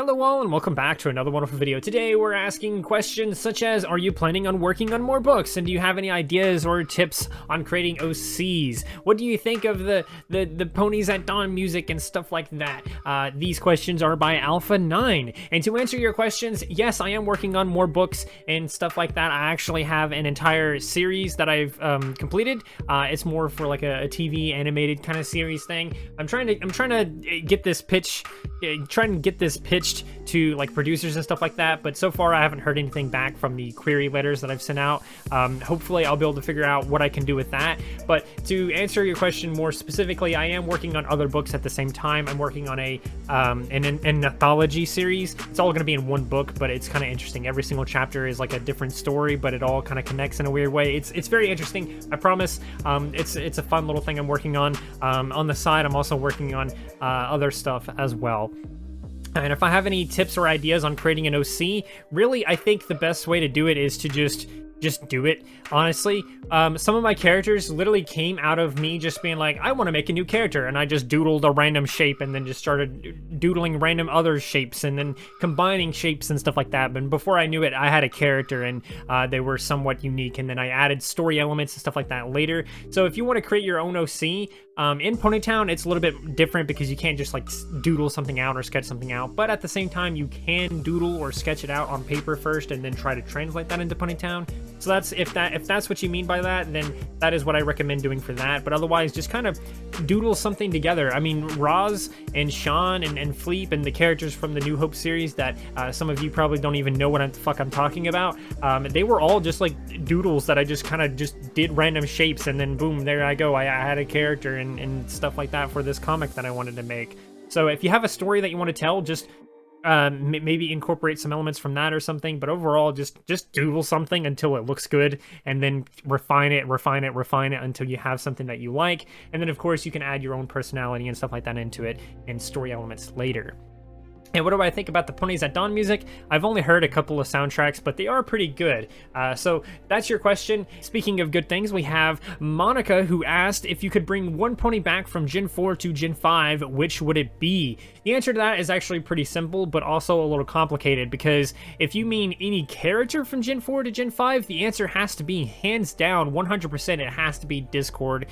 Hello all and welcome back to another wonderful video. Today we're asking questions such as, are you planning on working on more books? And do you have any ideas or tips on creating OCs? What do you think of the Ponies at Dawn music and stuff like that? These questions are by Alpha9. And to answer your questions, yes, I am working on more books and stuff like that. I actually have an entire series that I've completed. It's more for like a TV animated kind of series thing. I'm trying to get this pitched to like producers and stuff like that, but so far I haven't heard anything back from the query letters that I've sent out. Hopefully I'll be able to figure out what I can do with that. But to answer your question more specifically, I am working on other books at the same time. I'm working on an anthology series. It's all going to be in one book, but it's kind of interesting. Every single chapter is like a different story, but it all kind of connects in a weird way. It's very interesting, I promise. It's a fun little thing I'm working on. On the side, I'm also working on other stuff as well. And if I have any tips or ideas on creating an OC, really, I think the best way to do it is to just do it, honestly. Some of my characters literally came out of me just being like, I want to make a new character, and I just doodled a random shape and then just started doodling random other shapes and then combining shapes and stuff like that. But before I knew it, I had a character and they were somewhat unique, and then I added story elements and stuff like that later. So if you want to create your own OC, in Ponytown, it's a little bit different because you can't just like doodle something out or sketch something out, but at the same time, you can doodle or sketch it out on paper first and then try to translate that into Ponytown. So that's if that's what you mean by that, then that is what I recommend doing for that. But otherwise, just kind of doodle something together. I mean, Roz and Sean and Fleep and the characters from the New Hope series that some of you probably don't even know what the fuck I'm talking about. They were all just like doodles that I just kind of just did random shapes, and then boom, there I go. I had a character and stuff like that for this comic that I wanted to make. So if you have a story that you want to tell, just maybe incorporate some elements from that or something, but overall just doodle something until it looks good, and then refine it until you have something that you like. And then of course you can add your own personality and stuff like that into it and story elements later. And what do I think about the Ponies at Dawn music? I've only heard a couple of soundtracks, but they are pretty good. So that's your question. Speaking of good things, we have Monica, who asked if you could bring one pony back from Gen 4 to Gen 5, which would it be? The answer to that is actually pretty simple, but also a little complicated, because if you mean any character from Gen 4 to Gen 5, the answer has to be hands down 100%. It has to be Discord,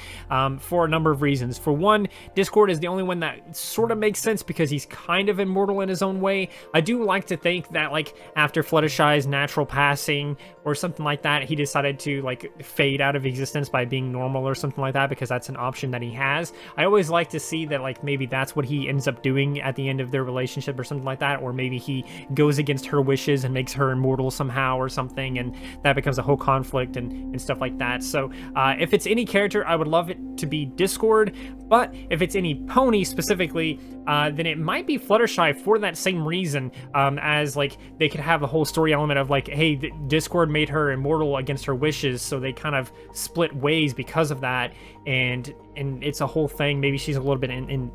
for a number of reasons. For one, Discord is the only one that sort of makes sense because he's kind of immortal in his own way. I do like to think that like after Fluttershy's natural passing or something like that, he decided to like fade out of existence by being normal or something like that, because that's an option that he has. I always like to see that like maybe that's what he ends up doing at the end of their relationship or something like that, or maybe he goes against her wishes and makes her immortal somehow or something, and that becomes a whole conflict and stuff like that. So if it's any character, I would love it to be Discord, but if it's any pony specifically, then it might be Fluttershy for that same reason, as like they could have a whole story element of like, hey, Discord made her immortal against her wishes, so they kind of split ways because of that, and it's a whole thing. Maybe she's a little bit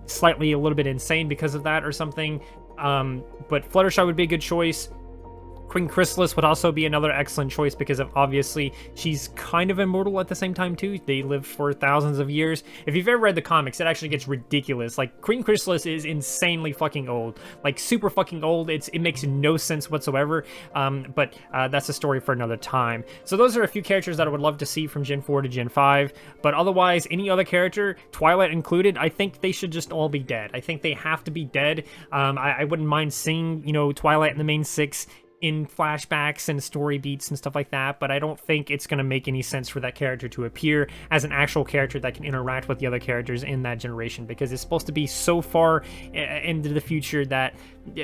slightly a little bit insane because of that or something. But Fluttershy would be a good choice. Queen Chrysalis would also be another excellent choice because of obviously she's kind of immortal at the same time too. They live for thousands of years. If you've ever read the comics, it actually gets ridiculous. Like Queen Chrysalis is insanely fucking old, like super fucking old. It makes no sense whatsoever. But that's a story for another time. So those are a few characters that I would love to see from Gen 4 to Gen 5. But otherwise, any other character, Twilight included, I think they should just all be dead. I think they have to be dead. I wouldn't mind seeing, you know, Twilight in the main 6 in flashbacks and story beats and stuff like that, but I don't think it's going to make any sense for that character to appear as an actual character that can interact with the other characters in that generation, because it's supposed to be so far into the future that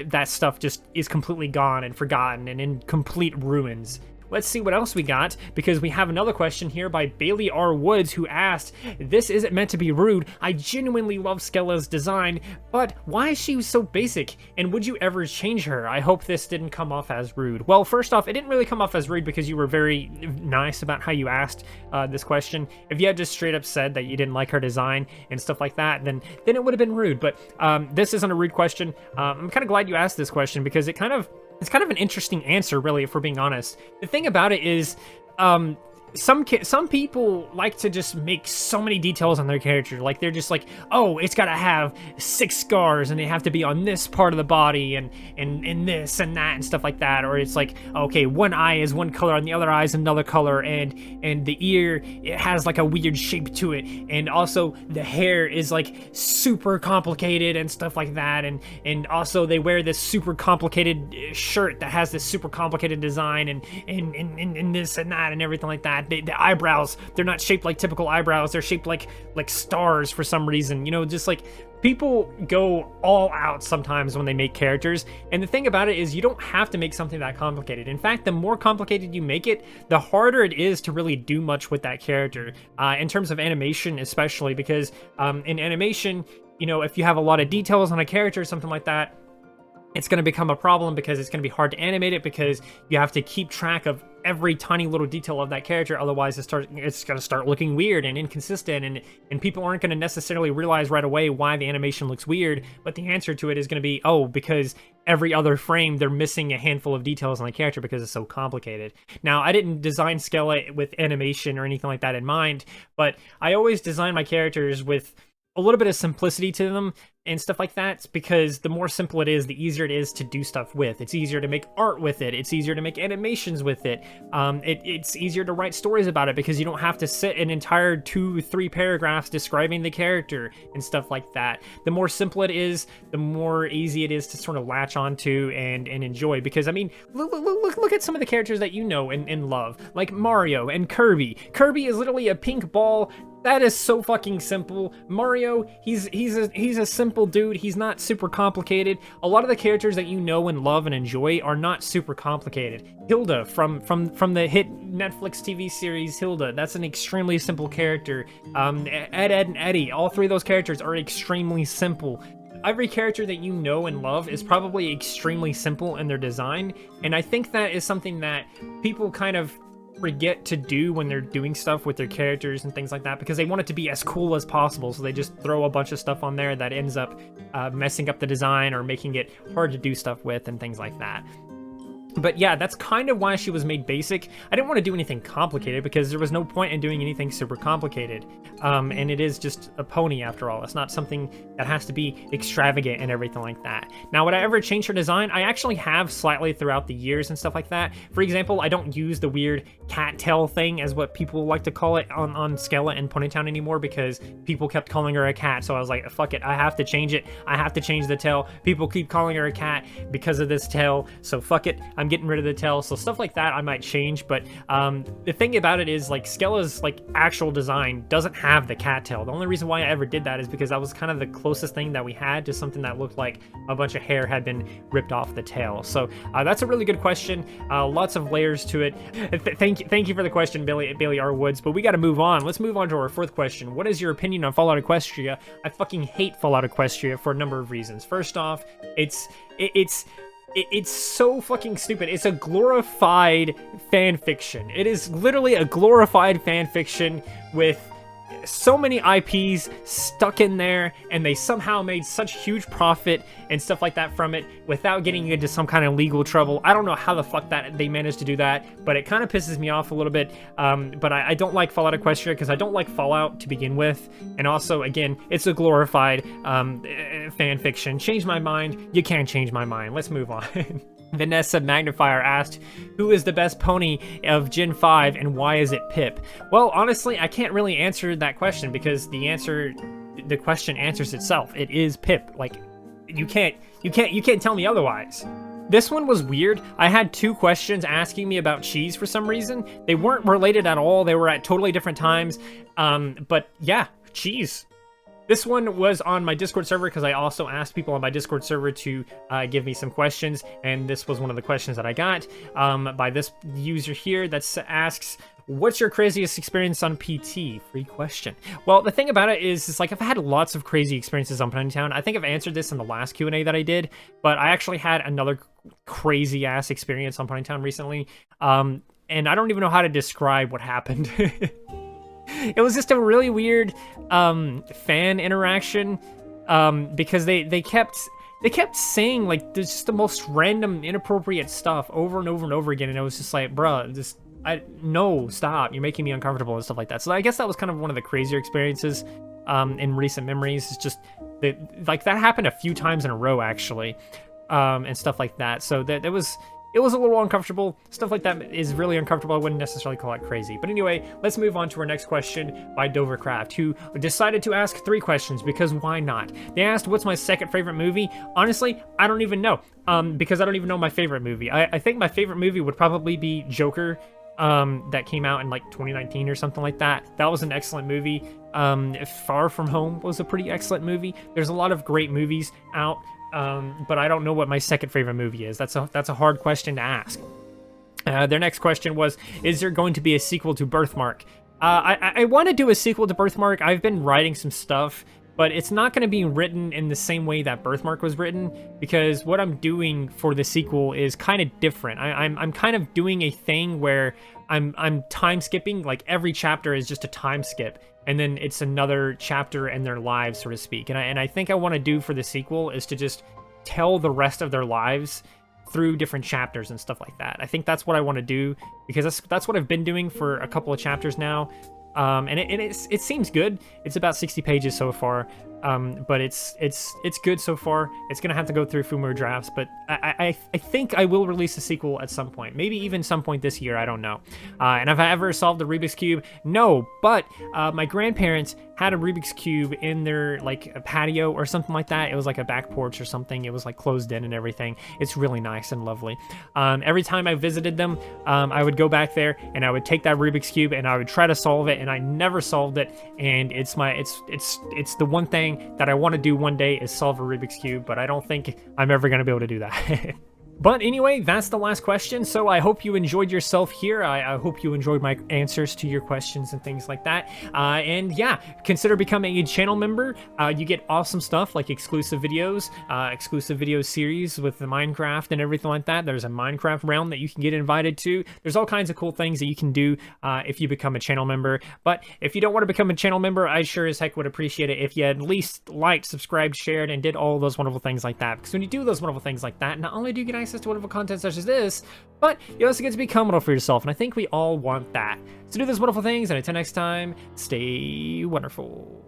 that stuff just is completely gone and forgotten and in complete ruins. Let's see what else we got, because we have another question here by Bailey R. Woods, who asked, this isn't meant to be rude, I genuinely love Skella's design, but why is she so basic, and would you ever change her? I hope this didn't come off as rude. Well, first off, it didn't really come off as rude because you were very nice about how you asked this question. If you had just straight up said that you didn't like her design and stuff like that, then it would have been rude, but this isn't a rude question. I'm kind of glad you asked this question, because it's kind of an interesting answer, really, if we're being honest. The thing about it is, some people like to just make so many details on their character. Like they're just like, oh, it's gotta have 6 scars and they have to be on this part of the body and this and that and stuff like that. Or it's like, okay, one eye is one color and the other eye is another color, and the ear, it has like a weird shape to it, and also the hair is like super complicated and stuff like that, and also they wear this super complicated shirt that has this super complicated design and this and that and everything like that. The eyebrows, they're not shaped like typical eyebrows, they're shaped like stars for some reason, you know. Just like, people go all out sometimes when they make characters, and the thing about it is you don't have to make something that complicated. In fact, the more complicated you make it, the harder it is to really do much with that character, in terms of animation especially, because in animation, you know, if you have a lot of details on a character or something like that, it's going to become a problem, because it's going to be hard to animate it, because you have to keep track of every tiny little detail of that character. Otherwise it's going to start looking weird and inconsistent, and people aren't going to necessarily realize right away why the animation looks weird, but the answer to it is going to be, oh, because every other frame they're missing a handful of details on the character because it's so complicated. Now, I didn't design Skella with animation or anything like that in mind, but I always design my characters with a little bit of simplicity to them and stuff like that, because the more simple it is, the easier it is to do stuff with. It's easier to make art with it. It's easier to make animations with it. It's easier to write stories about it, because you don't have to sit an entire 2-3 paragraphs describing the character and stuff like that. The more simple it is, the more easy it is to sort of latch onto and enjoy. Because, I mean, look at some of the characters that you know and love, like Mario and Kirby. Kirby is literally a pink ball. That is so fucking simple. Mario, he's a simple dude. He's not super complicated. A lot of the characters that you know and love and enjoy are not super complicated. Hilda from the hit Netflix TV series Hilda, that's an extremely simple character. Ed, and Eddie, all 3 of those characters are extremely simple. Every character that you know and love is probably extremely simple in their design, and I think that is something that people kind of forget to do when they're doing stuff with their characters and things like that, because they want it to be as cool as possible, so they just throw a bunch of stuff on there that ends up messing up the design or making it hard to do stuff with and things like that. But yeah, that's kind of why she was made basic. I didn't want to do anything complicated, because there was no point in doing anything super complicated. And it is just a pony after all. It's not something that has to be extravagant and everything like that. Now, would I ever change her design? I actually have slightly throughout the years and stuff like that. For example, I don't use the weird cat tail thing, as what people like to call it on Skella and Ponytown anymore, because people kept calling her a cat. So I was like, fuck it, I have to change it. I have to change the tail. People keep calling her a cat because of this tail, so fuck it, I'm getting rid of the tail. So stuff like that I might change, but the thing about it is, like, Skella's like actual design doesn't have the cat tail. The only reason why I ever did that is because that was kind of the closest thing that we had to something that looked like a bunch of hair had been ripped off the tail. So that's a really good question. Lots of layers to it. Thank you for the question, Bailey R. Woods, but we got to move on. Let's move on to our 4th question. What is your opinion on Fallout Equestria? I fucking hate Fallout Equestria for a number of reasons. First off, it's so fucking stupid. It's a glorified fan fiction. It is literally a glorified fan fiction with so many IPs stuck in there, and they somehow made such huge profit and stuff like that from it without getting into some kind of legal trouble. I don't know how the fuck that they managed to do that, but it kind of pisses me off a little bit. But I don't like Fallout Equestria because I don't like Fallout to begin with, and also, again, it's a glorified fan fiction. Change my mind. You can't change my mind. Let's move on. Vanessa Magnifier asked, who is the best pony of Gen 5 and why is it Pip? Well, honestly, I can't really answer that question, because the question answers itself. It is Pip. Like, you can't tell me otherwise. This one was weird. I had 2 questions asking me about cheese for some reason. They weren't related at all. They were at totally different times. But yeah, cheese. This one was on my Discord server, because I also asked people on my Discord server to give me some questions, and this was one of the questions that I got by this user here that asks, what's your craziest experience on PT? Free question. Well, the thing about it is, it's like, I've had lots of crazy experiences on Ponytown. I think I've answered this in the last Q&A that I did, but I actually had another crazy-ass experience on Ponytown recently, and I don't even know how to describe what happened. It was just a really weird fan interaction, because they kept saying, like, there's just the most random inappropriate stuff over and over and over again, and it was just like, bruh, just no, stop, you're making me uncomfortable and stuff like that. So I guess that was kind of one of the crazier experiences in recent memories. It's just like that happened a few times in a row actually, and stuff like that. So that it was a little uncomfortable. Stuff like that is really uncomfortable. I wouldn't necessarily call it crazy. But anyway, let's move on to our next question by Dovercraft, who decided to ask 3 questions because why not? They asked, what's my second favorite movie? Honestly, I don't even know, because I don't even know my favorite movie. I think my favorite movie would probably be Joker, that came out in like 2019 or something like that. That was an excellent movie. Far From Home was a pretty excellent movie. There's a lot of great movies out. But I don't know what my second favorite movie is. That's a hard question to ask. Their next question was, is there going to be a sequel to Birthmark? I want to do a sequel to Birthmark. I've been writing some stuff, but it's not going to be written in the same way that Birthmark was written, because what I'm doing for the sequel is kind of different. I'm kind of doing a thing where I'm time skipping. Like every chapter is just a time skip, and then it's another chapter in their lives, so to speak. And I think I want to do for the sequel is to just tell the rest of their lives through different chapters and stuff like that. I think that's what I want to do, because that's what I've been doing for a couple of chapters now. And it seems good. It's about 60 pages so far, but it's good so far. It's gonna have to go through a few more drafts, but I think I will release a sequel at some point, maybe even some point this year. I don't know. And have I ever solved the Rubik's Cube? No, but my grandparents had a Rubik's Cube in their like a patio or something like that. It was like a back porch or something. It was like closed in and everything. It's really nice and lovely. Every time I visited them, I would go back there and I would take that Rubik's Cube and I would try to solve it, and I never solved it. And it's the one thing that I want to do one day is solve a Rubik's Cube, but I don't think I'm ever going to be able to do that. But anyway, that's the last question, so I hope you enjoyed yourself here. I hope you enjoyed my answers to your questions and things like that. And yeah, consider becoming a channel member. You get awesome stuff like exclusive videos series with the Minecraft and everything like that. There's a Minecraft round that you can get invited to. There's all kinds of cool things that you can do if you become a channel member. But if you don't want to become a channel member, I sure as heck would appreciate it if you at least liked, subscribed, shared, and did all those wonderful things like that. Because when you do those wonderful things like that, not only do you get access to wonderful content such as this, but you also get to become wonderful for yourself, and I think we all want that. So do those wonderful things, and until next time, stay wonderful.